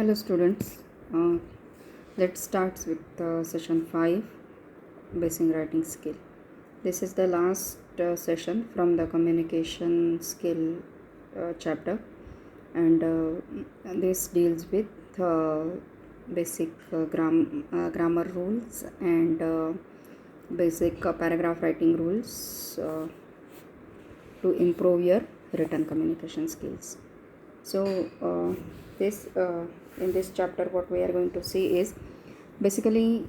Hello students, uh, let's start with session 5, basic writing skill. This is the last session from the communication skill chapter, and this deals with uh, basic grammar rules and basic paragraph writing rules to improve your written communication skills. So this in this chapter what we are going to see is basically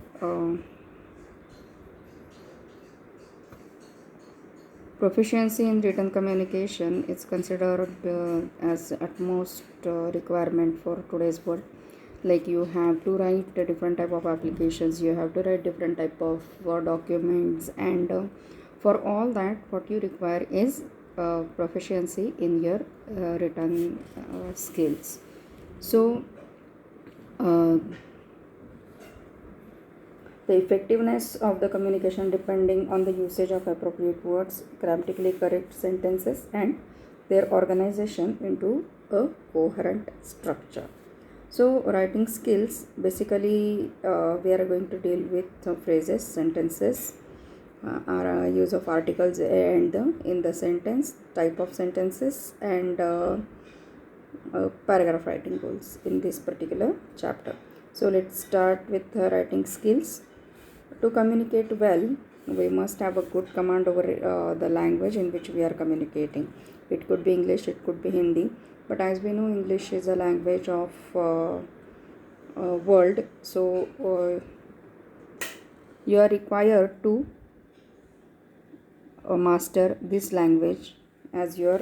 proficiency in written communication is considered as utmost requirement for today's world. Like you have to write a different type of applications, you have to write different type of documents, and for all that what you require is proficiency in your written skills. So uh, the effectiveness of the communication depending on the usage of appropriate words, grammatically correct sentences, and their organization into a coherent structure. So, writing skills basically we are going to deal with phrases, sentences, our use of articles and in the sentence, type of sentences, and paragraph writing rules in this particular chapter. So, let's start with writing skills. To communicate well, we must have a good command over the language in which we are communicating. It could be English, it could be Hindi, but as we know, English is a language of world. So you are required to master this language as your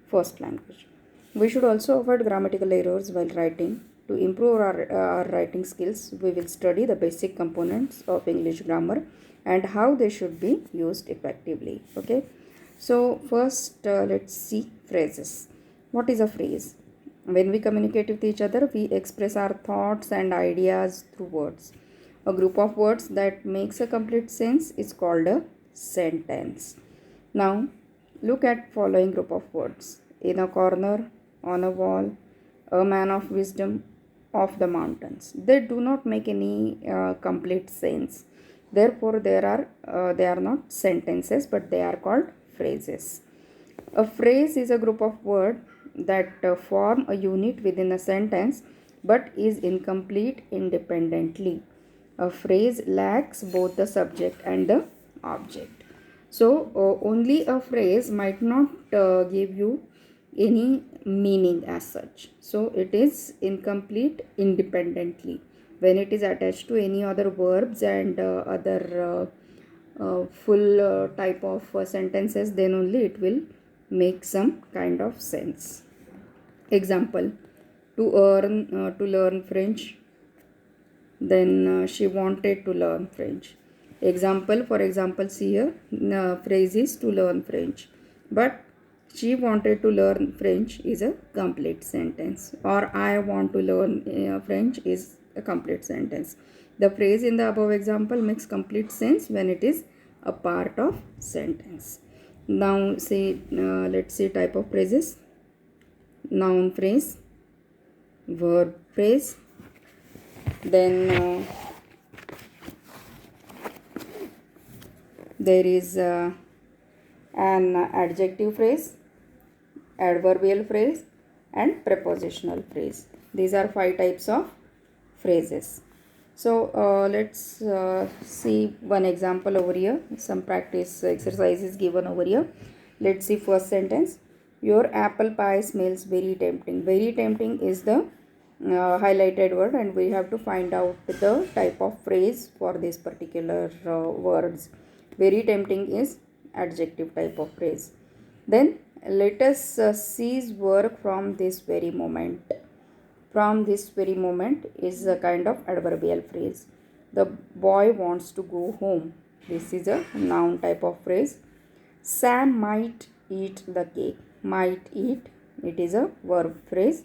first language. We should also avoid grammatical errors while writing. To improve our writing skills, we will study the basic components of English grammar and how they should be used effectively. Okay, so first let's see phrases. What is a phrase? When we communicate with each other, we express our thoughts and ideas through words. A group of words that makes a complete sense is called a sentence. Now, look at following group of words. In a corner, on a wall, a man of wisdom, of the mountains. They do not make any complete sense. Therefore, they are not sentences, but they are called phrases. A phrase is a group of words that form a unit within a sentence but is incomplete independently. A phrase lacks both the subject and the object. So, only a phrase might not give you any meaning as such. So, it is incomplete independently. When it is attached to any other verbs and other full type of sentences, then only it will make some kind of sense. Example: to learn French, then she wanted to learn French. Example, for example, see here, phrase is to learn French, but she wanted to learn French is a complete sentence, or I want to learn French is a complete sentence. The phrase in the above example makes complete sense when it is a part of sentence. Now see, let's see type of phrases. Noun phrase, verb phrase, then there is an adjective phrase, adverbial phrase, and prepositional phrase. These are 5 types of phrases. So let's see one example over here. Some practice exercise is given over here. Let's see first sentence. Your apple pie smells very tempting. Very tempting is the highlighted word, and we have to find out the type of phrase for this particular words. Very tempting is adjective type of phrase. Then let us cease work from this very moment. From this very moment is a kind of adverbial phrase. The boy wants to go home. This is a noun type of phrase. Sam might eat the cake. Might eat, it is a verb phrase.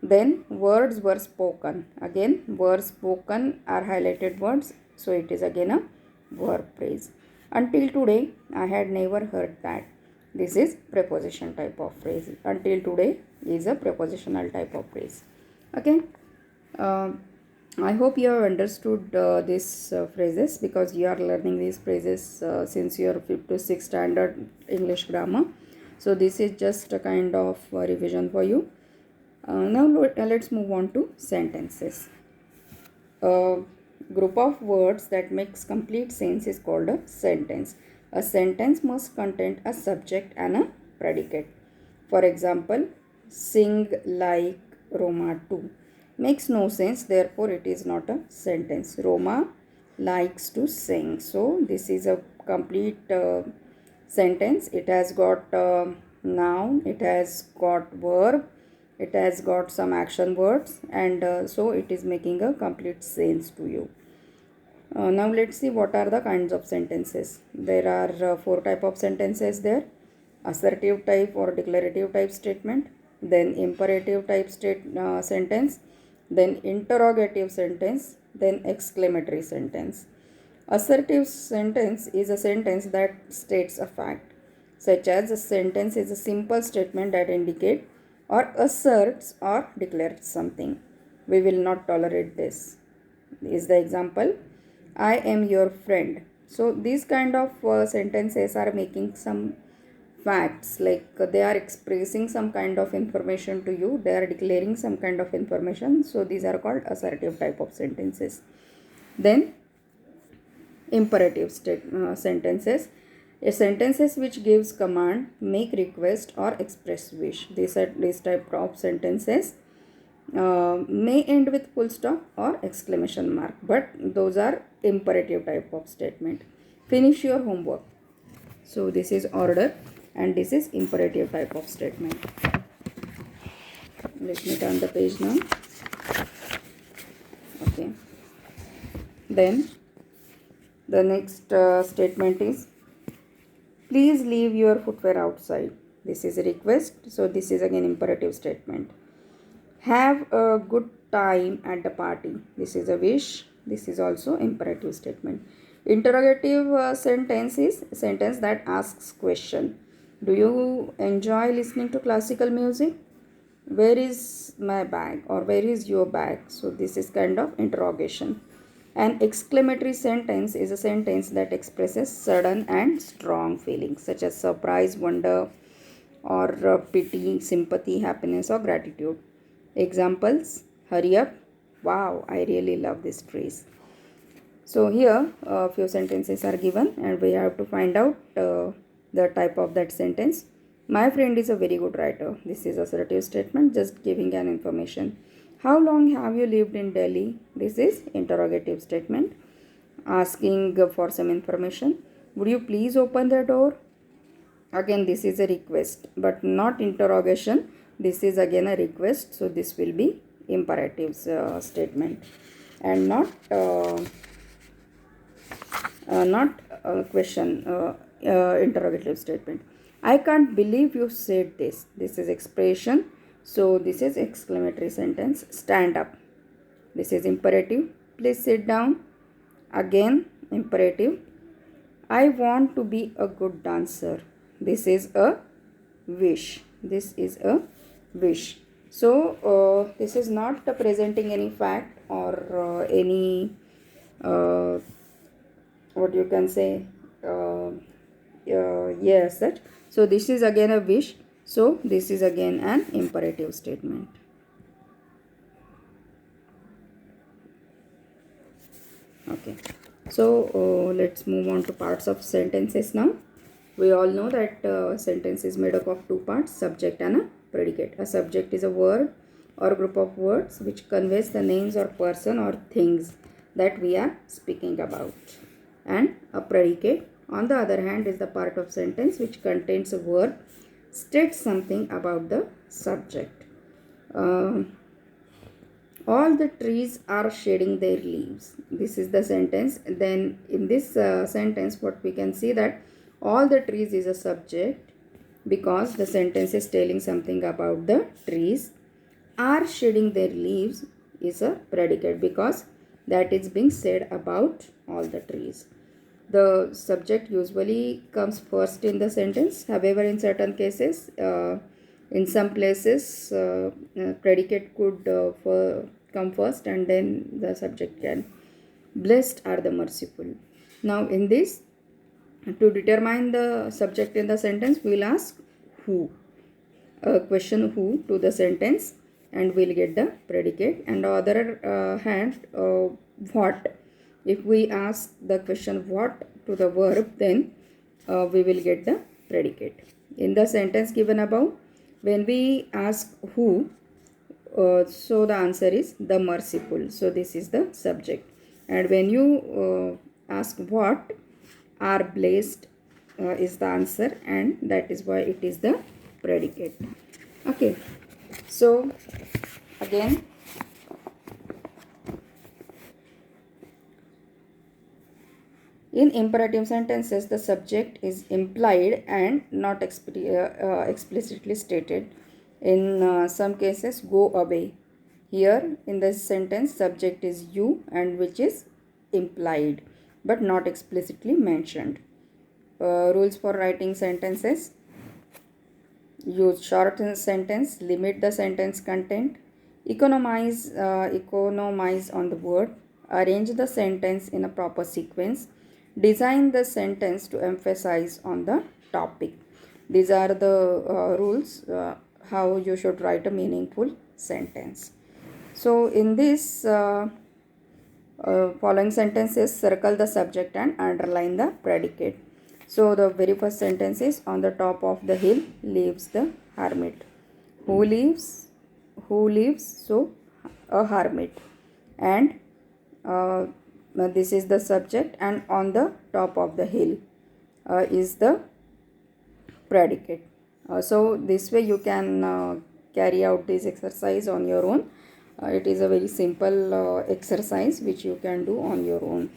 Then words were spoken. Again, words spoken are highlighted words, so it is again a verb phrase. Until today, I had never heard that. This is preposition type of phrase. Until today is a prepositional type of phrase. Okay. Uh, I hope you have understood these phrases, because you are learning these phrases since your 5th to 6th standard English grammar. So this is just a kind of revision for you. Now let's move on to sentences. A group of words that makes complete sense is called a sentence. A sentence must contain a subject and a predicate. For example, sing like Roma too makes no sense, therefore it is not a sentence. Roma likes to sing, so this is a complete sentence. It has got noun, it has got verb, it has got some action words, and so it is making a complete sense to you. Now let's see what are the kinds of sentences. There are 4 type of sentences there: assertive type or declarative type statement, then imperative type sentence, then interrogative sentence, then exclamatory sentence. Assertive sentence is a sentence that states a fact, such as a sentence is a simple statement that indicates or asserts or declares something. We will not tolerate this. Is the example, I am your friend. So these kind of sentences are making some facts, like they are expressing some kind of information to you, they are declaring some kind of information. So these are called assertive type of sentences. Then imperative sentences, a sentences which gives command, make request or express wish. These are this type of sentences may end with full stop or exclamation mark, but those are imperative type of statement. Finish your homework. So this is order and this is imperative type of statement. Let me turn the page now. Okay. Then the next statement is, please leave your footwear outside. This is a request, so this is again imperative statement. Have a good time at the party. This is a wish. This is also imperative statement. Interrogative sentence is a sentence that asks question. Do you enjoy listening to classical music? Where is my bag, or where is your bag? So this is kind of interrogation. An exclamatory sentence is a sentence that expresses sudden and strong feelings such as surprise, wonder, or pity, sympathy, happiness, or gratitude. Examples: hurry up, wow, I really love this phrase. So here a few sentences are given and we have to find out the type of that sentence. My friend is a very good writer. This is assertive statement, just giving an information. How long have you lived in Delhi? This is interrogative statement, asking for some information. Would you please open the door? Again, this is a request but not interrogation. This is again a request, so this will be imperative statement and not a question, interrogative statement. I can't believe you said this. This is expression, so this is exclamatory sentence. Stand up. This is imperative. Please sit down. Again imperative. I want to be a good dancer. This is a wish. This is a wish. So this is not presenting any fact or any what you can say, yes, that. So this is again a wish. So this is again an imperative statement. Okay. So let's move on to parts of sentences now. We all know that sentence is made up of 2 parts, subject and a predicate. A subject is a word or group of words which conveys the names or person or things that we are speaking about. And a predicate, on the other hand, is the part of sentence which contains a verb, states something about the subject. All the trees are shedding their leaves. This is the sentence. Then in this sentence, what we can see that all the trees is a subject because the sentence is telling something about the trees. Are shedding their leaves is a predicate because that is being said about all the trees. The subject usually comes first in the sentence. However, in certain cases, In some places, predicate could come first and then the subject can. Blessed are the merciful. Now, in this, to determine the subject in the sentence, we will ask who. A question who to the sentence, and we'll get the predicate. And on the other hand, what. If we ask the question what to the verb, then we will get the predicate. In the sentence given above, when we ask who, so the answer is the merciful. So this is the subject. And when you ask what, are blessed is the answer, and that is why it is the predicate. Okay. So again, in imperative sentences, the subject is implied and not explicitly stated. In some cases, go away. Here, in this sentence, subject is you, and which is implied but not explicitly mentioned. Rules for writing sentences: use short sentence, limit the sentence content, economize on the word, arrange the sentence in a proper sequence, design the sentence to emphasize on the topic. These are the rules how you should write a meaningful sentence. So in this following sentences, circle the subject and underline the predicate. So the very first sentence is, on the top of the hill lives the hermit. Who lives? Who lives? So a hermit. And this is the subject, and on the top of the hill is the predicate. So this way you can carry out this exercise on your own. It is a very simple exercise which you can do on your own.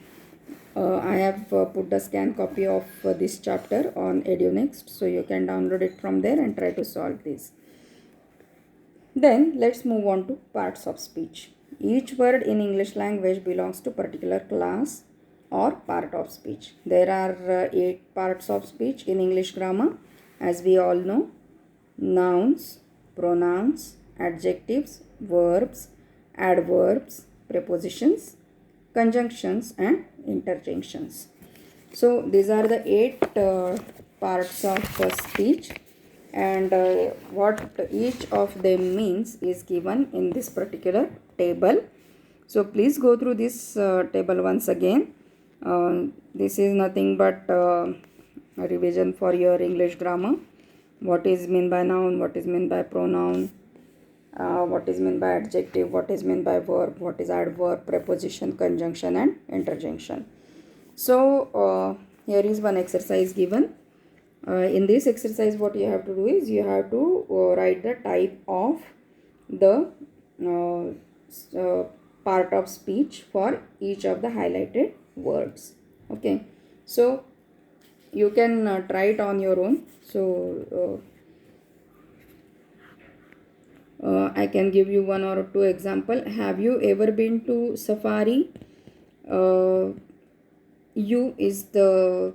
I have put the scan copy of this chapter on EduNext, so you can download it from there and try to solve this. Then let's move on to parts of speech. Each word in English language belongs to particular class or part of speech. There are 8 parts of speech in English grammar, as we all know: nouns, pronouns, adjectives, verbs, adverbs, prepositions, conjunctions, and interjections. So these are the 8 parts of speech, and what each of them means is given in this particular table. So please go through this table once again. This is nothing but a revision for your English grammar. What is meant by noun, what is meant by pronoun, what is meant by adjective, what is meant by verb, what is adverb, preposition, conjunction, and interjection. So here is one exercise given. In this exercise, what you have to do is you have to write the type of the part of speech for each of the highlighted words. Okay, so you can try it on your own. So I can give you 1 or 2 example. Have you ever been to safari? You is the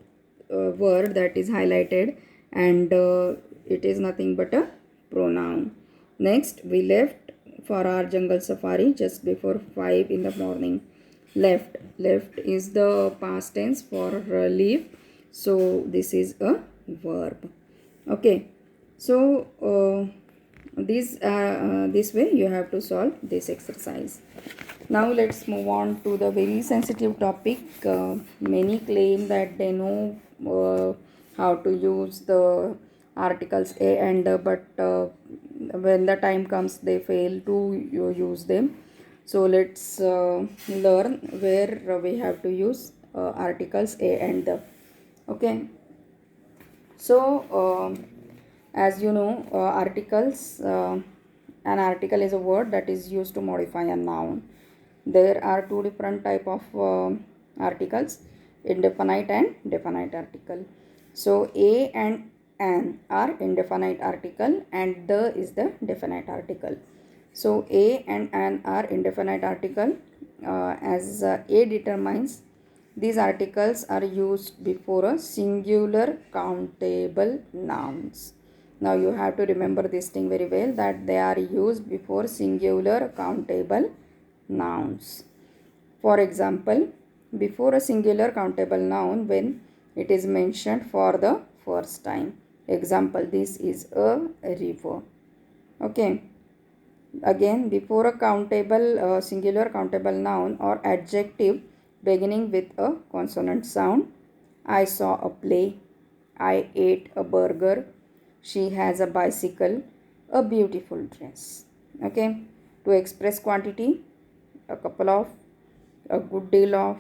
word that is highlighted, and it is nothing but a pronoun. Next, we left for our jungle safari just before 5 in the morning. Left is the past tense for leave, so this is a verb. Okay, so this way you have to solve this exercise. Now let's move on to the very sensitive topic. Many claim that they know how to use the articles a and but when the time comes they fail to use them. So let's learn where we have to use articles a and the. Okay, so as you know, an article is a word that is used to modify a noun. There are 2 different type of articles: indefinite and definite article. So a and an are indefinite article, and the is the definite article. So a and an are indefinite article. As a determines, these articles are used before a singular countable nouns. Now you have to remember this thing very well, that they are used before singular countable nouns. For example, before a singular countable noun when it is mentioned for the first time. Example, this is a river. Okay. Again, before a singular countable noun or adjective beginning with a consonant sound. I saw a play. I ate a burger. She has a bicycle. A beautiful dress. Okay. To express quantity, a couple of, a good deal of,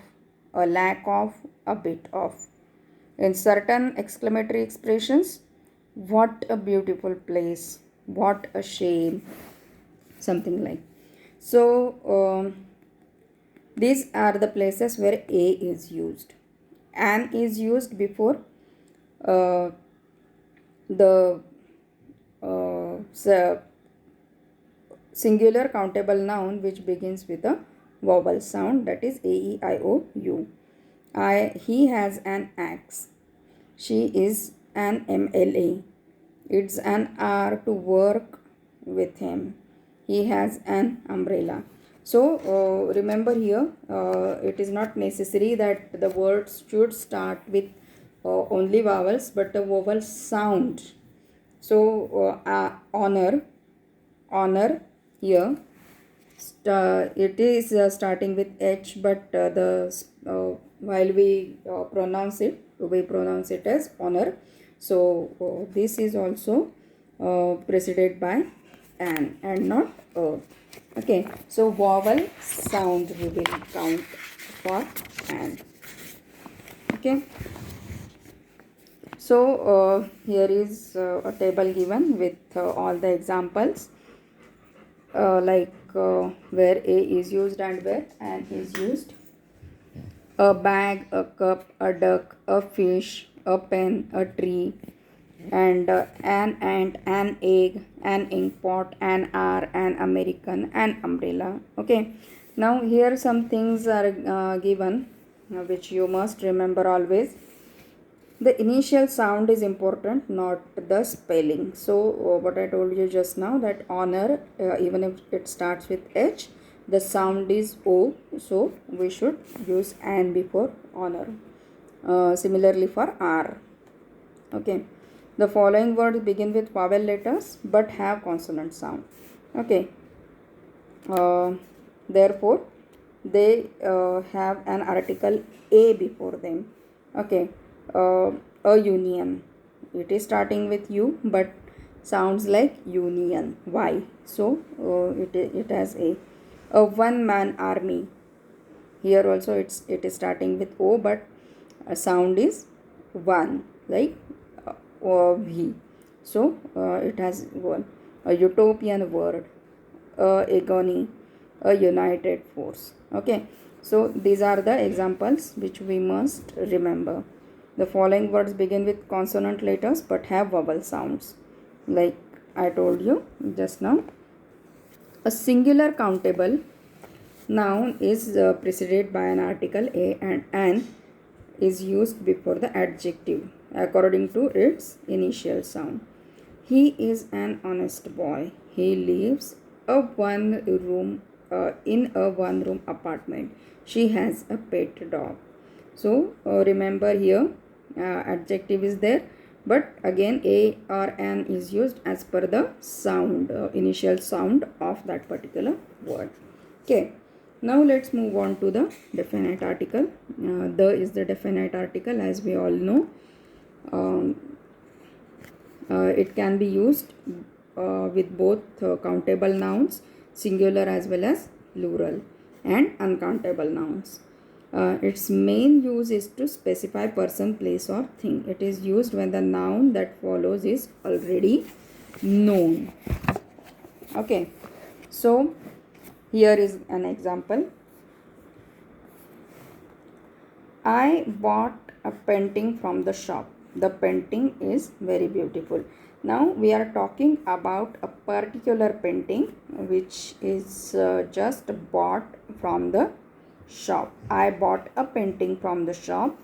a lack of, a bit of. In certain exclamatory expressions, what a beautiful place, what a shame, something like. So these are the places where a is used. An is used before uh, the singular countable noun which begins with a vowel sound, that is a, e, I, o, u. He has an axe. She is an MLA. It's an R to work with him. He has an umbrella. So remember here, it is not necessary that the words should start with only vowels, but the vowel sound. So honor here, it is starting with H, but while we pronounce it as honor. So this is also preceded by an and not a. Okay, so vowel sound we will count for an. Okay, so here is a table given with all the examples, where a is used and where an is used. A bag, a cup, a duck, a fish, a pen, a tree, and an ant, an egg, an ink pot, an hour, an American, an umbrella. Okay, now here some things are given which you must remember always. The initial sound is important, not the spelling. So what I told you just now, that honor, even if it starts with H, the sound is O, so we should use an before honor. Similarly for R. Okay, the following words begin with vowel letters but have consonant sound. Okay, therefore they have an article A before them. Okay, a union, it is starting with U but sounds like union. Why? So it has a one man army. Here also it is starting with O but sound is one, like V. So it has one. A utopian word, agony, a united force. Okay, so these are the examples which we must remember. The following words begin with consonant letters but have vowel sounds, like I told you just now. A singular countable noun is preceded by an article A, and an is used before the adjective according to its initial sound. He is an honest boy. He lives in a one room apartment. She has a pet dog. So remember here, adjective is there, but again a or an is used as per the sound, initial sound of that particular word. Okay, now let's move on to the definite article. The is the definite article, as we all know. It can be used with both countable nouns, singular as well as plural, and uncountable nouns. Its main use is to specify person, place, or thing. It is used when the noun that follows is already known. Okay, so here is an example. I bought a painting from the shop. The painting is very beautiful. Now we are talking about a particular painting which is just bought from the shop. I bought a painting from the shop.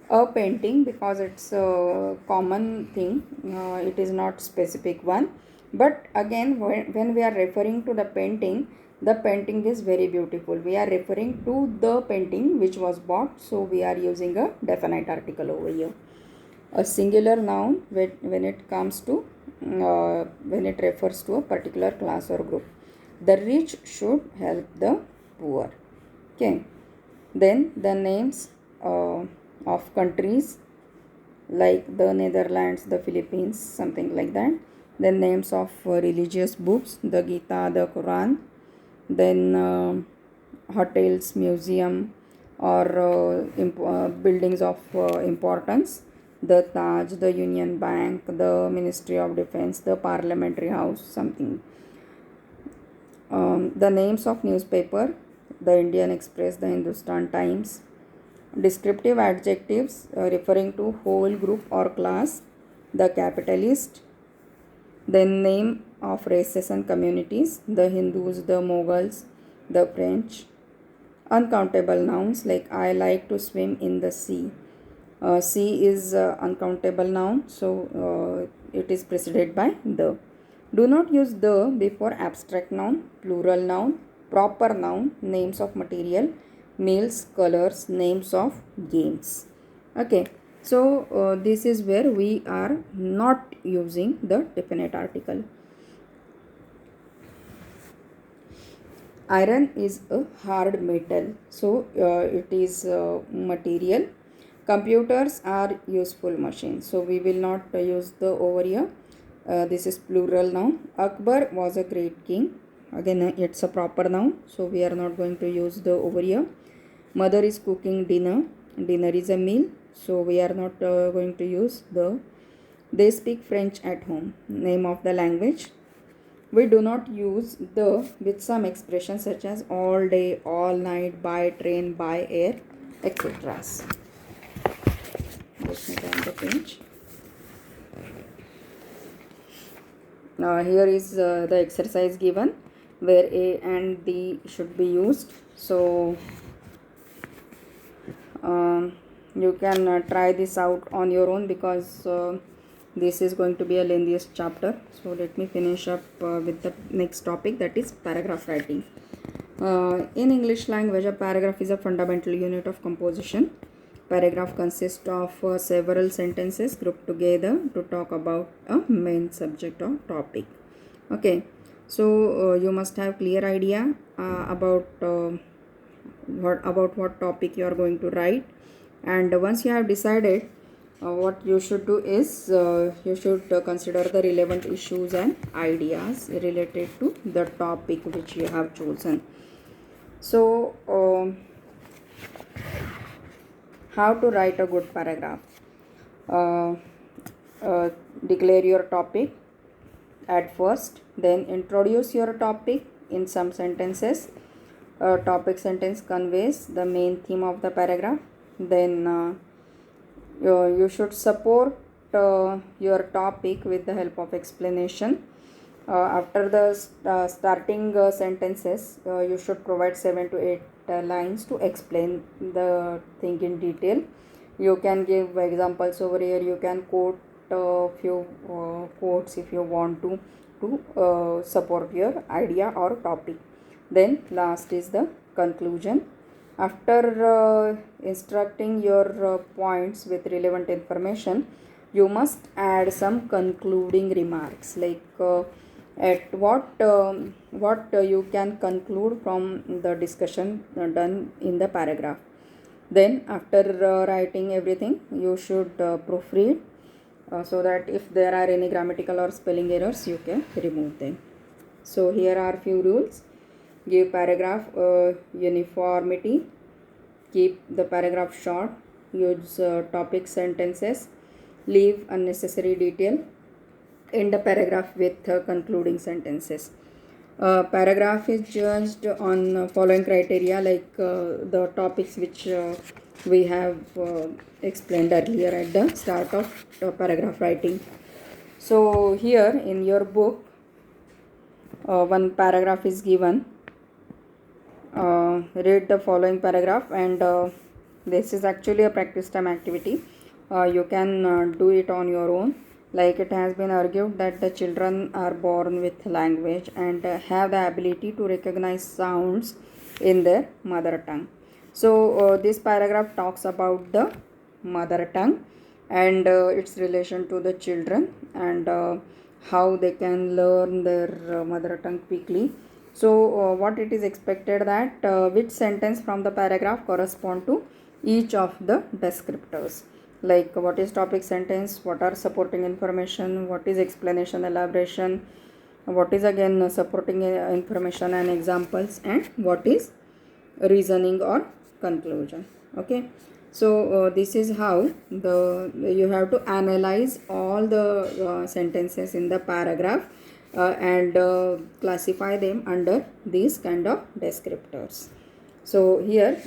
A painting, because it's a common thing, it is not specific one. But again, when we are referring to the painting is very beautiful. We are referring to the painting which was bought, so we are using a definite article over here. A singular noun when it comes to when it refers to a particular class or group. The rich should help the poor. Okay. Then the names of countries like the Netherlands, the Philippines, something like that. Then names of religious books, the Gita, the Quran. Then hotels, museum, or buildings of importance, the Taj, the Union Bank, the Ministry of Defense, the Parliamentary House, something. The names of newspaper, the Indian Express, the Hindustan Times. Descriptive adjectives referring to whole group or class, the capitalist. Then name of races and communities, the Hindus, the Mughals, the French. Uncountable nouns like I like to swim in the sea. Sea is uncountable noun, so it is preceded by the. Do not use the before abstract noun, plural noun, proper noun, names of material, meals, colors, names of games. Okay, so this is where we are not using the definite article. Iron is a hard metal, so it is material. Computers are useful machines, so we will not use the over here. This is plural noun. Akbar was a great king. Again, it's a proper noun, so we are not going to use the over here. Mother is cooking dinner. Dinner is a meal, so we are not going to use the. They speak French at home. Name of the language. We do not use the with some expressions such as all day, all night, by train, by air, etc. Let me turn the page. Here is the exercise given where A and D should be used. So you can try this out on your own, because this is going to be a lengthiest chapter. So let me finish up with the next topic, that is paragraph writing. In English language, a paragraph is a fundamental unit of composition. Paragraph consists of several sentences grouped together to talk about a main subject or topic. Okay, so you must have clear idea about what topic you are going to write. And once you have decided, what you should do is you should consider the relevant issues and ideas related to the topic which you have chosen. So how to write a good paragraph? Declare your topic at first, then introduce your topic in some sentences. Topic sentence conveys the main theme of the paragraph. Then you should support your topic with the help of explanation. After the starting sentences, you should provide 7 to 8 lines to explain the thing in detail. You can give examples over here. You can quote a few quotes if you want to support your idea or topic. Then last is the conclusion. After instructing your points with relevant information, you must add some concluding remarks, like at what you can conclude from the discussion done in the paragraph. Then after writing everything, you should proofread so that if there are any grammatical or spelling errors, you can remove them. So here are few rules. Give paragraph uniformity. Keep the paragraph short. Use topic sentences. Leave unnecessary detail. End the paragraph with concluding sentences. Paragraph is judged on following criteria, like the topics which we have explained earlier at the start of paragraph writing. So here in your book, one paragraph is given. Read the following paragraph and This is actually a practice time activity. You can do it on your own. Like it has been argued that the children are born with language and have the ability to recognize sounds in their mother tongue. So this paragraph talks about the mother tongue and its relation to the children and how they can learn their mother tongue quickly. So what it is expected that which sentence from the paragraph correspond to each of the descriptors, like what is topic sentence, what are supporting information, what is explanation elaboration, what is again supporting information and examples, and what is reasoning or conclusion. Okay, so this is how the you have to analyze all the sentences in the paragraph and classify them under these kind of descriptors. So here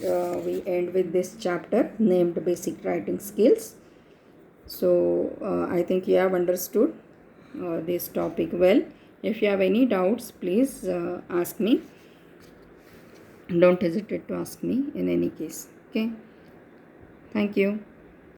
we end with this chapter named basic writing skills. So I think you have understood this topic well. If you have any doubts, please ask me. Don't hesitate to ask me in any case. Okay, thank you.